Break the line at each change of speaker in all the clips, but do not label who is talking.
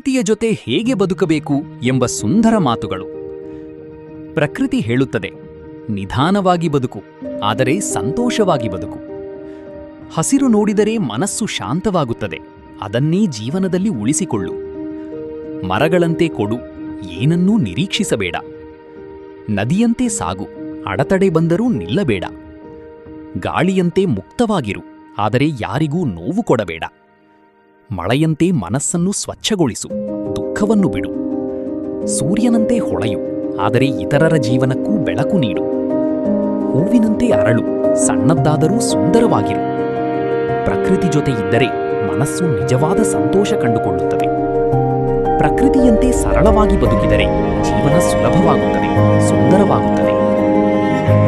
ಪ್ರಕೃತಿಯ ಜೊತೆ ಹೇಗೆ ಬದುಕಬೇಕು ಎಂಬ ಸುಂದರ ಮಾತುಗಳು. ಪ್ರಕೃತಿ ಹೇಳುತ್ತದೆ, ನಿಧಾನವಾಗಿ ಬದುಕು, ಆದರೆ ಸಂತೋಷವಾಗಿ ಬದುಕು. ಹಸಿರು ನೋಡಿದರೆ ಮನಸ್ಸು ಶಾಂತವಾಗುತ್ತದೆ, ಅದನ್ನೇ ಜೀವನದಲ್ಲಿ ಉಳಿಸಿಕೊಳ್ಳು. ಮರಗಳಂತೆ ಕೊಡು, ಏನನ್ನೂ ನಿರೀಕ್ಷಿಸಬೇಡ. ನದಿಯಂತೆ ಸಾಗು, ಅಡತಡೆ ಬಂದರೂ ನಿಲ್ಲಬೇಡ. ಗಾಳಿಯಂತೆ ಮುಕ್ತವಾಗಿರು, ಆದರೆ ಯಾರಿಗೂ ನೋವು ಕೊಡಬೇಡ. ಮಳೆಯಂತೆ ಮನಸ್ಸನ್ನು ಸ್ವಚ್ಛಗೊಳಿಸು, ದುಃಖವನ್ನು ಬಿಡು. ಸೂರ್ಯನಂತೆ ಹೊಳೆಯು, ಆದರೆ ಇತರರ ಜೀವನಕ್ಕೂ ಬೆಳಕು ನೀಡು. ಹೂವಿನಂತೆ ಅರಳು, ಸಣ್ಣದ್ದಾದರೂ ಸುಂದರವಾಗಿರು. ಪ್ರಕೃತಿ ಜೊತೆ ಇದ್ದರೆ ಮನಸ್ಸು ನಿಜವಾದ ಸಂತೋಷ ಕಂಡುಕೊಳ್ಳುತ್ತದೆ. ಪ್ರಕೃತಿಯಂತೆ ಸರಳವಾಗಿ ಬದುಕಿದರೆ ಜೀವನ ಸುಲಭವಾಗುತ್ತದೆ, ಸುಂದರವಾಗುತ್ತದೆ.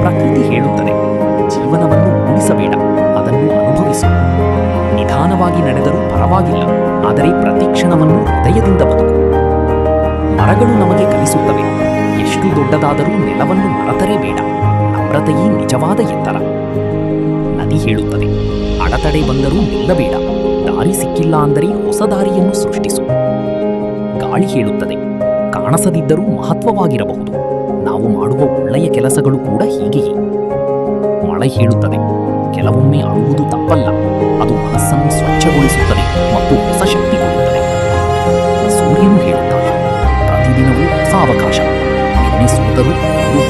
ಪ್ರಕೃತಿ ಹೇಳುತ್ತದೆ, ಜೀವನವನ್ನು ಉಳಿಸಬೇಡ, ಅದನ್ನು ಅನುಭವಿಸು. ನಿಧಾನವಾಗಿ ನಡೆದರೂ ಪರವಾಗಿಲ್ಲ, ಆದರೆ ಪ್ರತಿಕ್ಷಣವನ್ನು ಹೃದಯದಿಂದ ಬದುಕು. ಮರಗಳು ನಮಗೆ ಕಲಿಸುತ್ತವೆ, ಎಷ್ಟು ದೊಡ್ಡದಾದರೂ ನೆಲವನ್ನು ಮರೆತರೆ ಬೇಡ, ನಮ್ರತೆಯೇ ನಿಜವಾದ ಎತ್ತರ. ನದಿ ಹೇಳುತ್ತದೆ, ಅಡತಡೆ ಬಂದರೂ ನಿಲ್ಲಬೇಡ, ದಾರಿ ಸಿಕ್ಕಿಲ್ಲ ಅಂದರೆ ಹೊಸ ದಾರಿಯನ್ನು ಸೃಷ್ಟಿಸು. ಗಾಳಿ ಹೇಳುತ್ತದೆ, ಕಾಣಿಸದಿದ್ದರೂ ಮಹತ್ವವಾಗಿರಬಹುದು, ನಾವು ಮಾಡುವ ಒಳ್ಳೆಯ ಕೆಲಸಗಳು ಕೂಡ ಹೀಗೆಯೇ. ಮಳೆ ಹೇಳುತ್ತದೆ, ಕೆಲವೊಮ್ಮೆ ಅಳುವುದು ತಪ್ಪಲ್ಲ, ಅದು ಮನಸ್ಸನ್ನು ಸ್ವಚ್ಛಗೊಳಿಸುತ್ತದೆ ಮತ್ತು ಹೊಸ ಶಕ್ತಿ ಕೊಡುತ್ತದೆ. ಸೂರ್ಯನು ಹೇಳುತ್ತಾನೆ, ಪ್ರತಿದಿನವೂ ಹೊಸ ಅವಕಾಶ, ನಿನ್ನೆ ಸೋತರೂ ಇಂದು